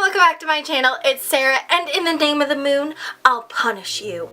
welcome back to my channel. It's Sarah, and in the name of the moon, I'll punish you.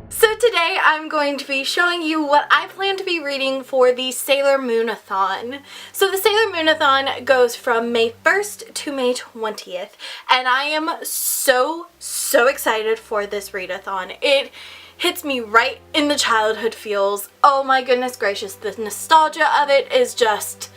So today I'm going to be showing you what I plan to be reading for the Sailor Moon-A-Thon. So the Sailor Moon-A-Thon goes from May 1st to May 20th, and I am so excited for this Read.A.Thon. It hits me right in the childhood feels. Oh my goodness gracious, the nostalgia of it is just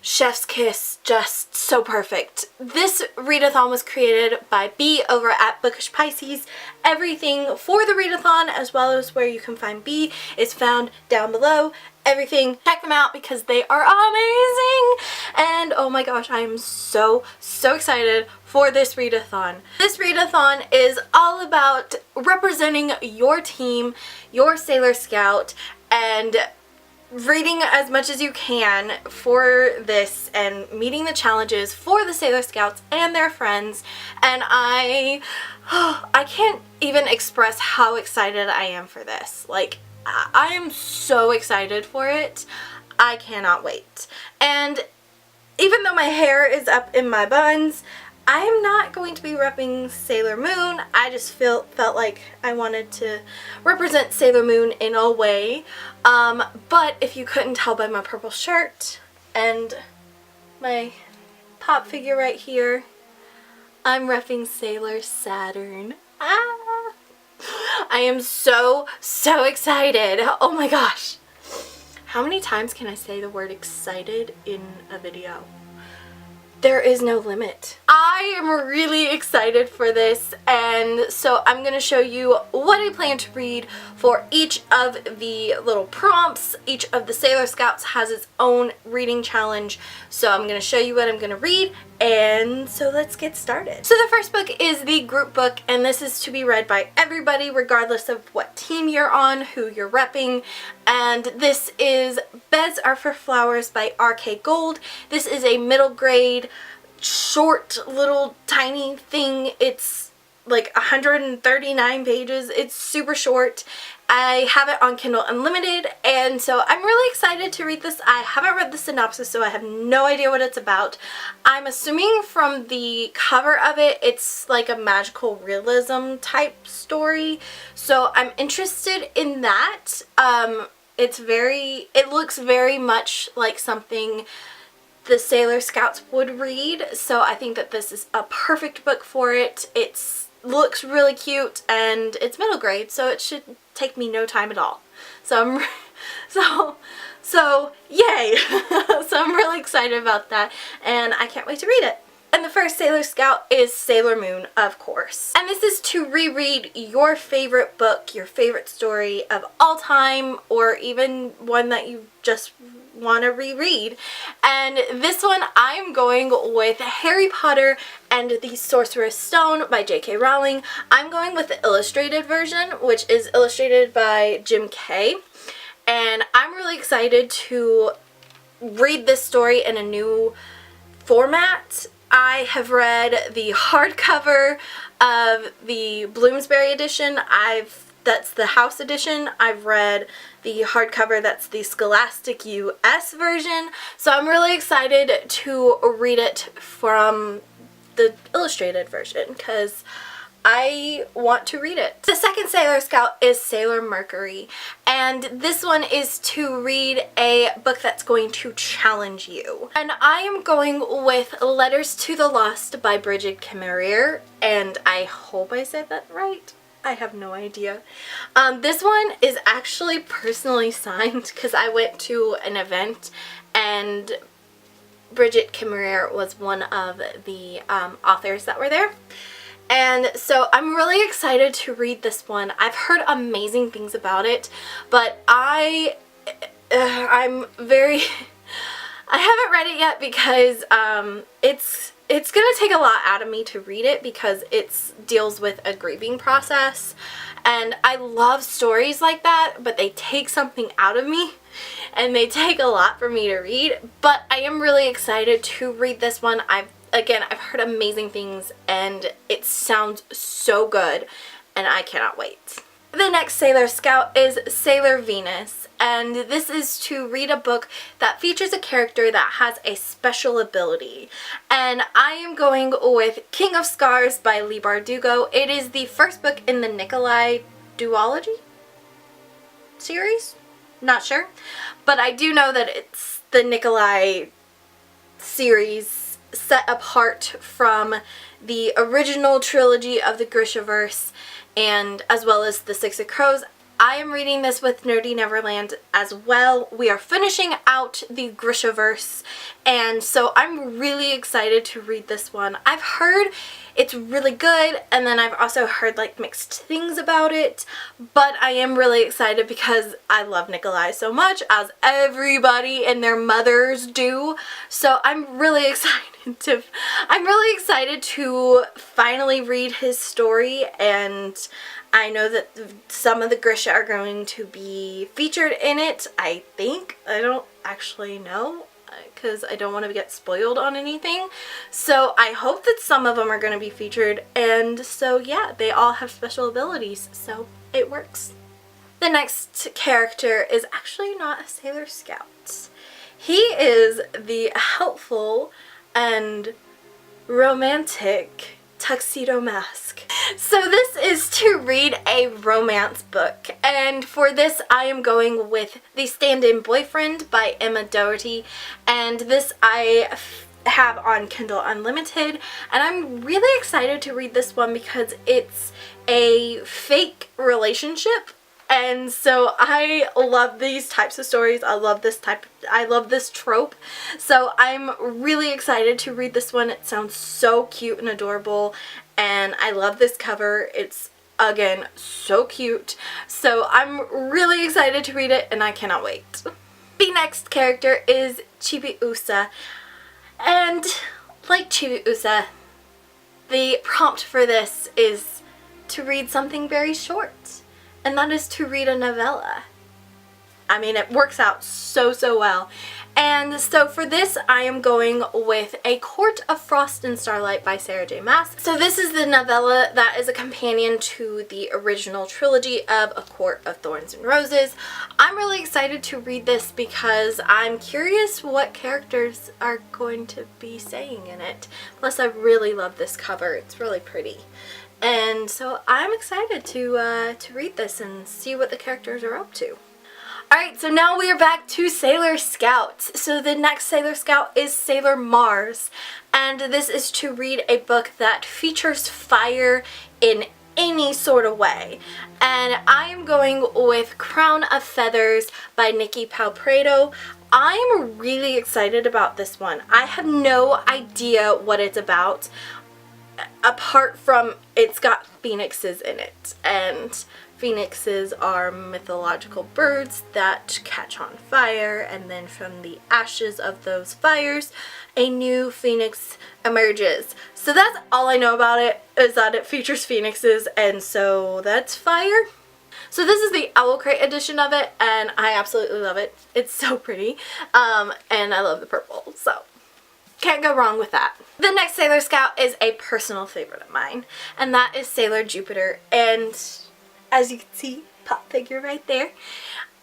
chef's kiss, just so perfect. This Read.A.Thon was created by B over at Bookish Pieces. Everything for the Read.A.Thon, as well as where you can find B, is found down below. Everything, check them out because they are amazing! And oh my gosh, I am so excited for this Read.A.Thon. This Read.A.Thon is all about representing your team, your Sailor Scout, and reading as much as you can for this and meeting the challenges for the Sailor Scouts and their friends, and I can't even express how excited I am for this. Like, I am so excited for it. I cannot wait. And even though my hair is up in my buns, I am not going to be repping Sailor Moon. I just felt like I wanted to represent Sailor Moon in a way. But if you couldn't tell by my purple shirt and my pop figure right here, I'm repping Sailor Saturn. Ah! I am so excited. Oh my gosh. How many times can I say the word excited in a video? There is no limit. I am really excited for this, and so I'm going to show you what I plan to read for each of the little prompts. Each of the Sailor Scouts has its own reading challenge, so I'm going to show you what I'm going to read, and so let's get started. So the first book is the group book, and this is to be read by everybody regardless of what team you're on, who you're repping, and this is Beds Are for Flowers by R.K. Gold. This is a middle grade short little tiny thing. It's like 139 pages. It's super short. I have it on Kindle Unlimited, and so I'm really excited to read this. I haven't read the synopsis, so I have no idea what it's about. I'm assuming from the cover of it, it's like a magical realism type story, so I'm interested in that. It looks very much like something the Sailor Scouts would read, so I think that this is a perfect book for it. It looks really cute, and it's middle grade, so it should take me no time at all. So yay! So I'm really excited about that, and I can't wait to read it. And the first Sailor Scout is Sailor Moon, of course. And this is to reread your favorite book, your favorite story of all time, or even one that you just want to reread. And this one I'm going with Harry Potter and the Sorcerer's Stone by J.K. Rowling. I'm going with the illustrated version, which is illustrated by Jim Kay. And I'm really excited to read this story in a new format. I have read the hardcover of the Bloomsbury edition. That's the house edition. I've read the hardcover, that's the Scholastic US version. So I'm really excited to read it from the illustrated version because I want to read it. The second Sailor Scout is Sailor Mercury, and this one is to read a book that's going to challenge you. And I am going with Letters to the Lost by Bridget Camerier, and I hope I said that right. I have no idea. This one is actually personally signed because I went to an event and Bridget Camerier was one of the authors that were there. And so I'm really excited to read this one. I've heard amazing things about it, but I haven't read it yet because it's gonna take a lot out of me to read it because it deals with a grieving process, and I love stories like that, but they take something out of me and they take a lot for me to read. But I am really excited to read this one. I've again, I've heard amazing things and it sounds so good and I cannot wait. The next Sailor Scout is Sailor Venus, and this is to read a book that features a character that has a special ability. And I am going with King of Scars by Leigh Bardugo. It is the first book in the Nikolai duology series? Not sure. But I do know that it's the Nikolai series set apart from the original trilogy of the Grishaverse, and as well as the Six of Crows. I am reading this with Nerdy Neverland as well. We are finishing out the Grishaverse, and so I'm really excited to read this one. I've heard it's really good, and then I've also heard like mixed things about it, but I am really excited because I love Nikolai so much, as everybody and their mothers do. So I'm really excited to finally read his story, and I know that some of the Grisha are going to be featured in it, I think. I don't actually know because I don't want to get spoiled on anything. So I hope that some of them are going to be featured, and so yeah, they all have special abilities, so it works. The next character is actually not a Sailor Scout. He is the helpful and romantic Tuxedo Mask. So this is to read a romance book, and for this I am going with The Stand-In Boyfriend by Emma Doherty, and this I have on Kindle Unlimited, and I'm really excited to read this one because it's a fake relationship. And so I love these types of stories. I love this trope. So I'm really excited to read this one. It sounds so cute and adorable, and I love this cover. It's, again, so cute. So I'm really excited to read it, and I cannot wait. The next character is Chibiusa, and like Chibiusa, the prompt for this is to read something very short. And that is to read a novella. I mean, it works out so well. And so for this, I am going with A Court of Frost and Starlight by Sarah J. Maas. So this is the novella that is a companion to the original trilogy of A Court of Thorns and Roses. I'm really excited to read this because I'm curious what characters are going to be saying in it. Plus, I really love this cover. It's really pretty. And so I'm excited to read this and see what the characters are up to. Alright, so now we are back to Sailor Scouts. So the next Sailor Scout is Sailor Mars, and this is to read a book that features fire in any sort of way. And I am going with Crown of Feathers by Nikki Palprado. I'm really excited about this one. I have no idea what it's about, apart from it's got phoenixes in it, and phoenixes are mythological birds that catch on fire, and then from the ashes of those fires a new phoenix emerges. So that's all I know about it, is that it features phoenixes, and so that's fire. So this is the Owl Crate edition of it, and I absolutely love it. It's so pretty, and I love the purple, so can't go wrong with that. The next Sailor Scout is a personal favorite of mine, and that is Sailor Jupiter. And as you can see, pop figure right there,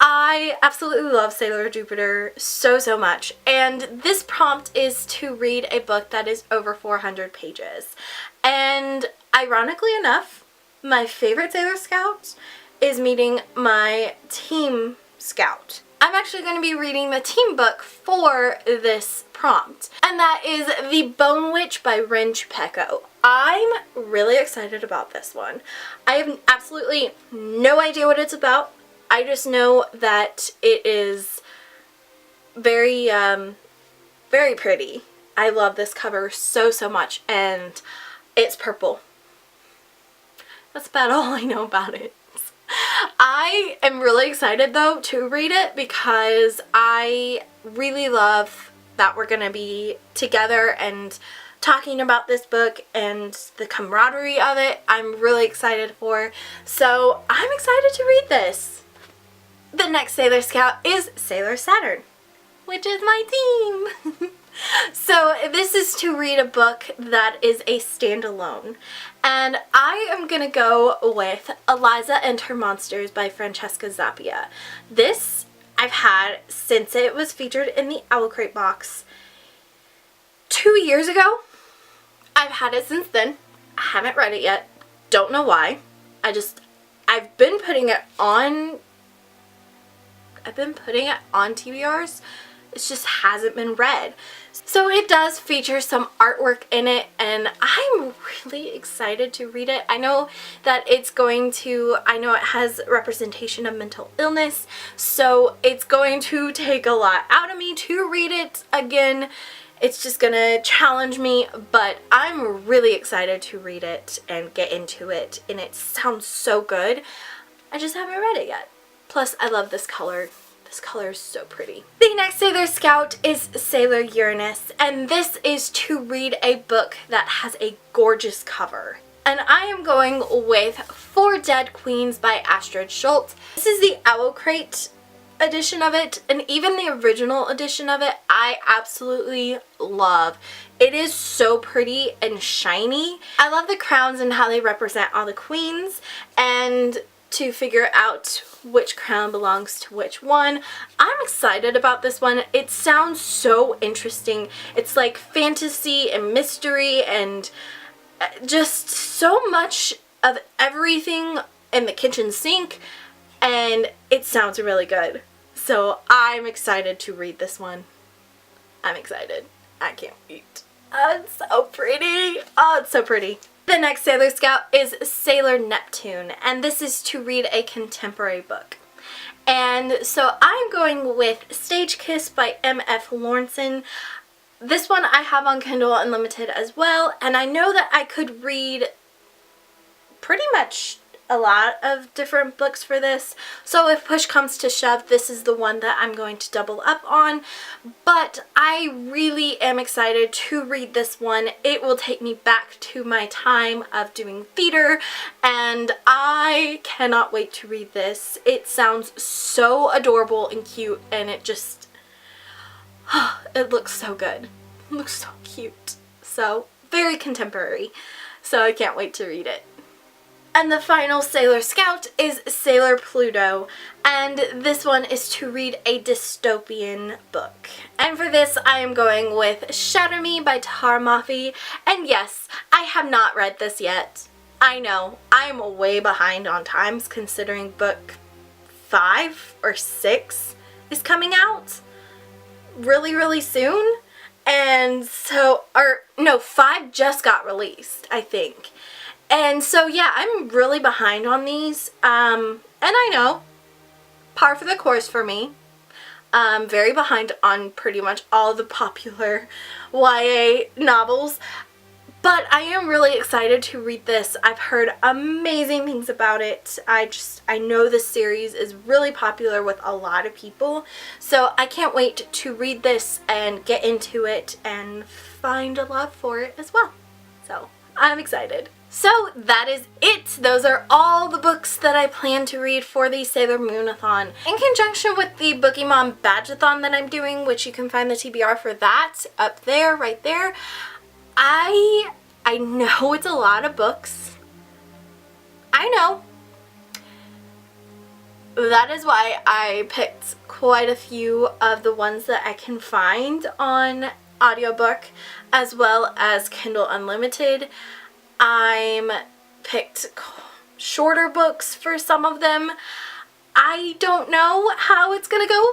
I absolutely love Sailor Jupiter so much. And this prompt is to read a book that is over 400 pages. And ironically enough, my favorite Sailor Scout is meeting my team scout. I'm actually going to be reading the team book for this prompt, and that is The Bone Witch by Rin Chupeco. I'm really excited about this one. I have absolutely no idea what it's about. I just know that it is very, very pretty. I love this cover so much, and it's purple. That's about all I know about it. I am really excited though to read it because I really love that we're going to be together and talking about this book and the camaraderie of it. I'm really excited for. So I'm excited to read this. The next Sailor Scout is Sailor Saturn, which is my team. So this is to read a book that is a standalone, and I am gonna go with Eliza and Her Monsters by Francesca Zappia. This I've had since it was featured in the Owl Crate box 2 years ago. I've had it since then. I haven't read it yet. Don't know why. I've been putting it on TBRs. It just hasn't been read. So it does feature some artwork in it, and I'm really excited to read it. I know that I know it has representation of mental illness, so it's going to take a lot out of me to read it again. It's just gonna challenge me, but I'm really excited to read it and get into it, and it sounds so good. I just haven't read it yet. Plus, I love this color. This color is so pretty. The next Sailor Scout is Sailor Uranus, and this is to read a book that has a gorgeous cover. And I am going with Four Dead Queens by Astrid Schultz. This is the Owl Crate edition of it, and even the original edition of it I absolutely love. It is so pretty and shiny. I love the crowns and how they represent all the queens, and to figure out which crown belongs to which one. I'm excited about this one. It sounds so interesting. It's like fantasy and mystery and just so much of everything in the kitchen sink, and it sounds really good. So I'm excited to read this one. I'm excited. I can't wait. Oh, it's so pretty. Oh, it's so pretty. The next Sailor Scout is Sailor Neptune, and this is to read a contemporary book. And so I'm going with Stage Kiss by M.F. Lawrenson. This one I have on Kindle Unlimited as well, and I know that I could read pretty much a lot of different books for this. So if push comes to shove, this is the one that I'm going to double up on. But I really am excited to read this one. It will take me back to my time of doing theater, and I cannot wait to read this. It sounds so adorable and cute, and it just, it looks so good. It looks so cute. So very contemporary. So I can't wait to read it. And the final Sailor Scout is Sailor Pluto, and this one is to read a dystopian book. And for this I am going with Shatter Me by Tahara Mafi, and yes, I have not read this yet. I know, I'm way behind on times considering book 5 or 6 is coming out really soon, and so, or no, 5 just got released, I think. And so yeah, I'm really behind on these, and I know, par for the course for me. Very behind on pretty much all the popular YA novels, but I am really excited to read this. I've heard amazing things about it. I know this series is really popular with a lot of people, so I can't wait to read this and get into it and find a love for it as well. So I'm excited. So that is it. Those are all the books that I plan to read for the Sailor Moon-A-Thon. In conjunction with the Bookie Badge-A-Thon that I'm doing, which you can find the TBR for that up there, right there. I know it's a lot of books. I know. That is why I picked quite a few of the ones that I can find on audiobook as well as Kindle Unlimited. I'm picked shorter books for some of them. I don't know how it's gonna go.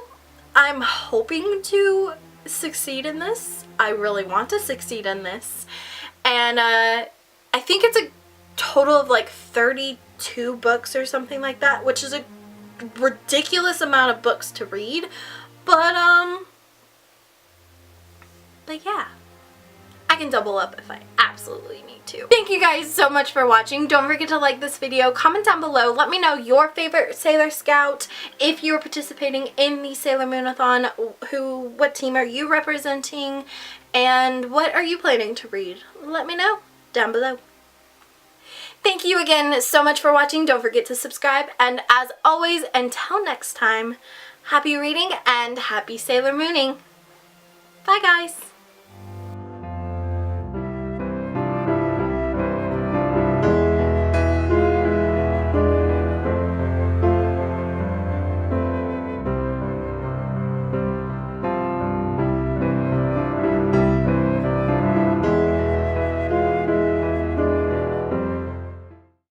I'm hoping to succeed in this. I really want to succeed in this. And I think it's a total of like 32 books or something like that, which is a ridiculous amount of books to read. But yeah. I can double up if I absolutely need to. Thank you guys so much for watching. Don't forget to like this video, comment down below, let me know your favorite Sailor Scout, if you're participating in the Sailor Moon-A-Thon, what team are you representing, and what are you planning to read? Let me know down below. Thank you again so much for watching. Don't forget to subscribe, and as always, until next time, happy reading and happy Sailor Mooning. Bye guys!